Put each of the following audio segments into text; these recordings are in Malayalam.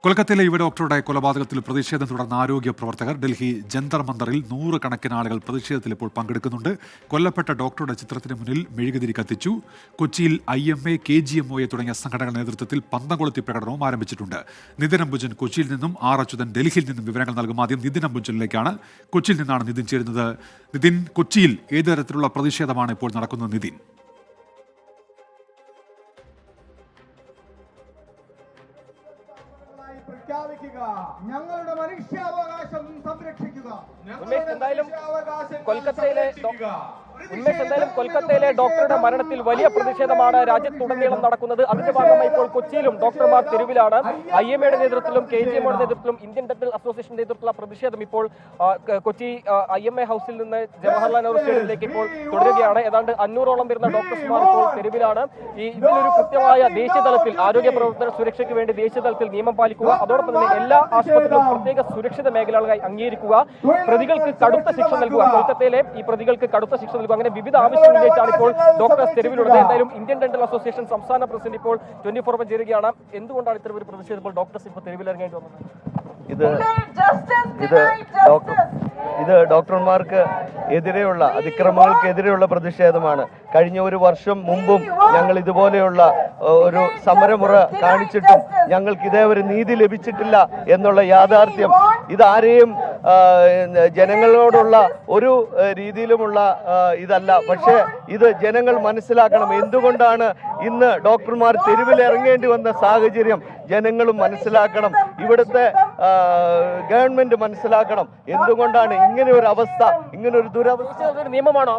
കൊൽക്കത്തയിലെ യുവ ഡോക്ടറുടെ കൊലപാതകത്തിൽ പ്രതിഷേധം തുടർന്ന ആരോഗ്യ പ്രവർത്തകർ ഡൽഹി ജന്തർ മന്ദറിൽ നൂറുകണക്കിന് ആളുകൾ പ്രതിഷേധത്തിൽ ഇപ്പോൾ പങ്കെടുക്കുന്നുണ്ട്. കൊല്ലപ്പെട്ട ഡോക്ടറുടെ ചിത്രത്തിന് മുന്നിൽ മെഴുകുതിരി കത്തിച്ചു. കൊച്ചിയിൽ IMA, KGMOA തുടങ്ങിയ സംഘടനകളുടെ നേതൃത്വത്തിൽ പന്തം കൊളുത്തി പ്രകടനവും ആരംഭിച്ചിട്ടുണ്ട്. നിതിൻ അംബുജൻ കൊച്ചിയിൽ നിന്നും, അച്യുതൻ ഡൽഹിയിൽ നിന്നും വിവരങ്ങൾ നൽകും. ആദ്യം നിതിൻ അംബുജനിലേക്കാണ്. കൊച്ചിയിൽ നിന്നാണ് നിതിൻ ചേരുന്നത്. നിതിൻ, കൊച്ചിയിൽ ഏത് തരത്തിലുള്ള പ്രതിഷേധമാണ് ഇപ്പോൾ നടക്കുന്നത്? നിതിൻ, പ്രഖ്യാപിക്കുക, ഞങ്ങളുടെ മനുഷ്യാവകാശം സംരക്ഷിക്കുക. എന്തായാലും കൊൽക്കത്തയിലെ ഡോക്ടറുടെ മരണത്തിൽ വലിയ പ്രതിഷേധമാണ് രാജ്യത്തുടനീളം നടക്കുന്നത്. അതിന്റെ ഭാഗമായി ഇപ്പോൾ കൊച്ചിയിലും ഡോക്ടർമാർ തെരുവിലാണ്. IMAയുടെ നേതൃത്വത്തിലും KGMOയുടെ നേതൃത്വത്തിലും ഇന്ത്യൻ ഡെന്റൽ അസോസിയേഷന്റെ നേതൃത്വത്തിലുള്ള പ്രതിഷേധം ഇപ്പോൾ കൊച്ചി IMA ഹൗസിൽ നിന്ന് ജവഹർലാൽ നെഹ്റു സ്റ്റേഡിയത്തിലേക്ക് ഇപ്പോൾ തുടരുകയാണ്. ഏതാണ്ട് 500ഓളം വരുന്ന ഡോക്ടർമാർ ഇപ്പോൾ തെരുവിലാണ്. ഇതിലൊരു കൃത്യമായ ദേശീയ തലത്തിൽ ആരോഗ്യ പ്രവർത്തന സുരക്ഷയ്ക്ക് വേണ്ടി ദേശീയ തലത്തിൽ നിയമം പാലിക്കുക, അതോടൊപ്പം തന്നെ എല്ലാ ആശുപത്രികളും പ്രത്യേക സുരക്ഷിത മേഖലകളായി അംഗീകരിക്കുക, പ്രതികൾക്ക് കടുത്ത ശിക്ഷ നൽകുക, കൊൽക്കത്തയിലെ ഈ പ്രതികൾക്ക് കടുത്ത ശിക്ഷ നൽകുക, അങ്ങനെ വിവിധ ആവശ്യങ്ങൾ ഉന്നയിച്ചാണ് ഇപ്പോൾ ഡോക്ടേഴ്സ് തെരുവിലുള്ളത്. എന്തായാലും ഇന്ത്യൻ ഡെന്റൽ അസോസിയേഷൻ സംസ്ഥാന പ്രസിഡന്റ് ഇപ്പോൾ 24 ചേരുകയാണ്. എന്തുകൊണ്ടാണ് ഇത്തരം ഒരു പ്രതിഷേധം ഇപ്പോൾ ഡോക്ടേഴ്സ് ഇപ്പോൾ തെരുവിലിറങ്ങേണ്ടി വന്നത്? ഇത് ഡോക്ടർമാർക്ക് എതിരെയുള്ള അതിക്രമങ്ങൾക്കെതിരെയുള്ള പ്രതിഷേധമാണ്. കഴിഞ്ഞ ഒരു വർഷം മുമ്പും ഞങ്ങൾ ഇതുപോലെയുള്ള ഒരു സമരമുറ കാണിച്ചിട്ടും ഞങ്ങൾക്ക് ഇതേവരെ നീതി ലഭിച്ചിട്ടില്ല എന്നുള്ള യാഥാർത്ഥ്യം ഇതാരെയും ജനങ്ങളോടുള്ള ഒരു രീതിയിലുമുള്ള ഇതല്ല. പക്ഷേ ഇത് ജനങ്ങൾ മനസ്സിലാക്കണം. എന്തുകൊണ്ടാണ് ഇന്ന് ഡോക്ടർമാർ തെരുവിൽ ഇറങ്ങേണ്ടി വന്ന സാഹചര്യം ജനങ്ങളും മനസ്സിലാക്കണം. ഇവിടുത്തെ ഗവൺമെന്റ് മനസ്സിലാക്കണം എന്തുകൊണ്ടാണ് ഇങ്ങനെ ഒരു അവസ്ഥ, ഇങ്ങനെ ഒരു ദുരവസ്ഥ. നിയമമാണോ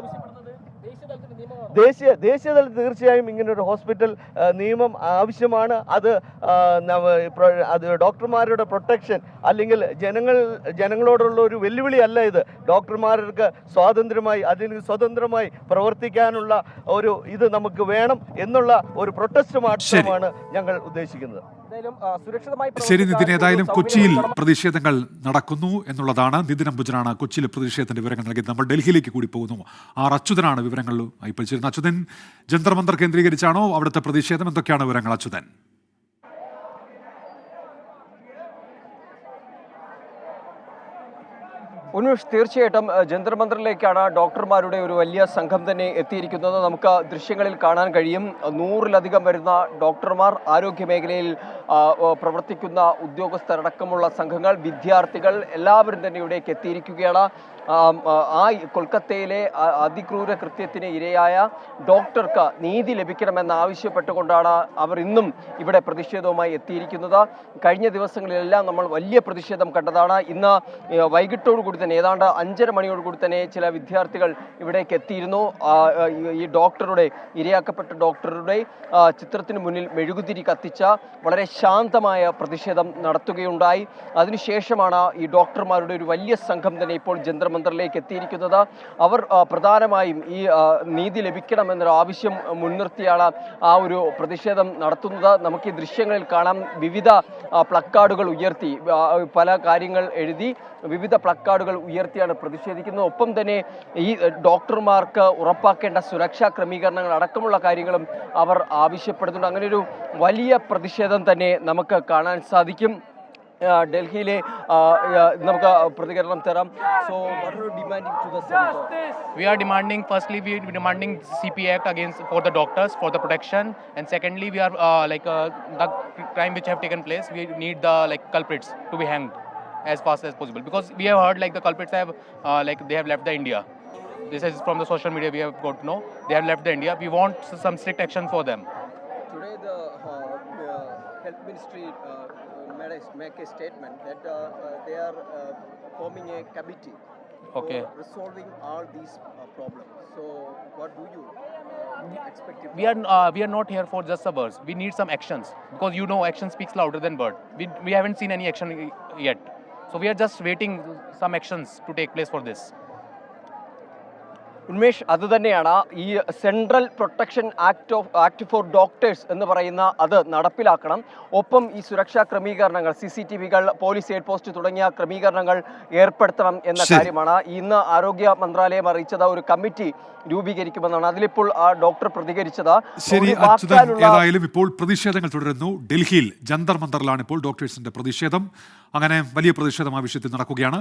ദേശീയ തലത്തിൽ തീർച്ചയായും ഇങ്ങനൊരു ഹോസ്പിറ്റൽ നിയമം ആവശ്യമാണ്. അത് ഡോക്ടർമാരുടെ പ്രൊട്ടക്ഷൻ അല്ലെങ്കിൽ ജനങ്ങളോടുള്ള ഒരു വെല്ലുവിളി അല്ല ഇത്. ഡോക്ടർമാർക്ക് സ്വതന്ത്രമായി പ്രവർത്തിക്കാനുള്ള ഒരു ഇത് നമുക്ക് വേണം എന്നുള്ള ഒരു പ്രൊട്ടസ്റ്റ് മാത്രമാണ് ഞങ്ങൾ ഉദ്ദേശിക്കുന്നത്. ശരി നിതിൻ, ഏതായാലും കൊച്ചിയിൽ പ്രതിഷേധങ്ങൾ നടക്കുന്നു എന്നുള്ളതാണ്. നിതിൻ അംബുജനാണ് കൊച്ചിയിലെ പ്രതിഷേധത്തിന്റെ വിവരങ്ങൾ നൽകിയത്. നമ്മൾ ഡൽഹിയിലേക്ക് കൂടി പോകുന്നു. അച്യുതനാണ് വിവരങ്ങൾ ഇപ്പോൾ ചേരുന്നത്. അച്യുതൻ, ജന്തർ മന്ദർ കേന്ദ്രീകരിച്ചാണോ അവിടുത്തെ പ്രതിഷേധം? എന്തൊക്കെയാണ് വിവരങ്ങൾ അച്യുതൻ? ഉന്മേഷ്, തീർച്ചയായിട്ടും ജന്തർ മന്ദറിലേക്കാണ് ഡോക്ടർമാരുടെ ഒരു വലിയ സംഘം തന്നെ എത്തിയിരിക്കുന്നത്. നമുക്ക് ദൃശ്യങ്ങളിൽ കാണാൻ കഴിയും. 100-ലധികം വരുന്ന ഡോക്ടർമാർ, ആരോഗ്യ മേഖലയിൽ പ്രവർത്തിക്കുന്ന ഉദ്യോഗസ്ഥരടക്കമുള്ള സംഘങ്ങൾ, വിദ്യാർത്ഥികൾ എല്ലാവരും തന്നെ ഇവിടേക്ക് എത്തിയിരിക്കുകയാണ്. കൊൽക്കത്തയിലെ അതിക്രൂര കൃത്യത്തിന് ഇരയായ ഡോക്ടർക്ക് നീതി ലഭിക്കണമെന്ന് ആവശ്യപ്പെട്ടുകൊണ്ടാണ് അവർ ഇന്നും ഇവിടെ പ്രതിഷേധവുമായി എത്തിയിരിക്കുന്നത്. കഴിഞ്ഞ ദിവസങ്ങളിലെല്ലാം നമ്മൾ വലിയ പ്രതിഷേധം കണ്ടതാണ്. ഇന്ന് വൈകിട്ടോടുകൂടി തന്നെ ഏതാണ്ട് 5:30 മണിയോടുകൂടി തന്നെ ചില വിദ്യാർത്ഥികൾ ഇവിടേക്ക് എത്തിയിരുന്നു. ഈ ഇരയാക്കപ്പെട്ട ഡോക്ടറുടെ ചിത്രത്തിന് മുന്നിൽ മെഴുകുതിരി കത്തിച്ച വളരെ ശാന്തമായ പ്രതിഷേധം നടത്തുകയുണ്ടായി. അതിനുശേഷമാണ് ഈ ഡോക്ടർമാരുടെ ഒരു വലിയ സംഘം തന്നെ ഇപ്പോൾ ജന്തർ മന്ദറിലേക്ക് എത്തിയിരിക്കുന്നത്. അവർ പ്രധാനമായും ഈ നീതി ലഭിക്കണമെന്നൊരു ആവശ്യം മുൻനിർത്തിയാണ് ആ ഒരു പ്രതിഷേധം നടത്തുന്നത്. നമുക്ക് ഈ ദൃശ്യങ്ങളിൽ കാണാം. വിവിധ പ്ലക്കാർഡുകൾ ഉയർത്തി, പല കാര്യങ്ങൾ എഴുതി വിവിധ പ്ലക്കാർഡുകൾ ഉയർത്തിയാണ് പ്രതിഷേധിക്കുന്നത്. ഒപ്പം തന്നെ ഈ ഡോക്ടർമാർക്ക് ഉറപ്പാക്കേണ്ട സുരക്ഷാ ക്രമീകരണങ്ങൾ അടക്കമുള്ള കാര്യങ്ങളും അവർ ആവശ്യപ്പെടുന്നുണ്ട്. അങ്ങനെ ഒരു വലിയ പ്രതിഷേധം തന്നെ നമുക്ക് കാണാൻ സാധിക്കും. ഡൽഹിയിലെ നമുക്ക് പ്രതികരണം തരാം. So what are you demanding to the center? We are demanding, firstly we are demanding CP Act against for the doctors for the protection, and secondly we are the crime which have taken place, we need the culprits to be hanged as fast as possible, because we have heard the culprits have they have left the India. This is from the social media we have got to know. They have left the India. We want some strict action for them. Today the health ministry make a statement that they are forming a committee for resolving all these problems. So what do you expect? We are not here for just the words. We need some actions, because action speaks louder than word. We haven't seen any action yet. So we are just waiting some actions to take place for this. Unmesh, അതുതന്നെയാണ് ഈ central protection act for doctors എന്ന് പറയുന്ന അത് നടപ്പിലാക്കണം. ഒപ്പം ഈ സുരക്ഷാ ക്രമീകരണങ്ങൾ, CCTVകൾ, പോലീസ് എയ്ഡ് പോസ്റ്റ് തുടങ്ങിയ ക്രമീകരണങ്ങൾ ഏർപ്പെടുത്തണം എന്ന കാര്യമാണ് ഇന്ന് ആരോഗ്യ മന്ത്രാലയം അറിയിച്ചത്. ഒരു കമ്മിറ്റി രൂപീകരിക്കുമെന്നാണ്. അതിലിപ്പോൾ ആ ഡോക്ടർ പ്രതികരിച്ചത്. ശരി അച്യുതൻ, ഏതായാലും ഇപ്പോൾ പ്രതിഷേധങ്ങൾ തുടരുന്നു. ഡൽഹിയിൽ ജന്തർ മന്ദറിലാണ് ഇപ്പോൾ ഡോക്ടേഴ്സിന്റെ പ്രതിഷേധം. അങ്ങനെ വലിയ പ്രതിഷേധം ആ വിഷയത്തിൽ നടക്കുകയാണ്.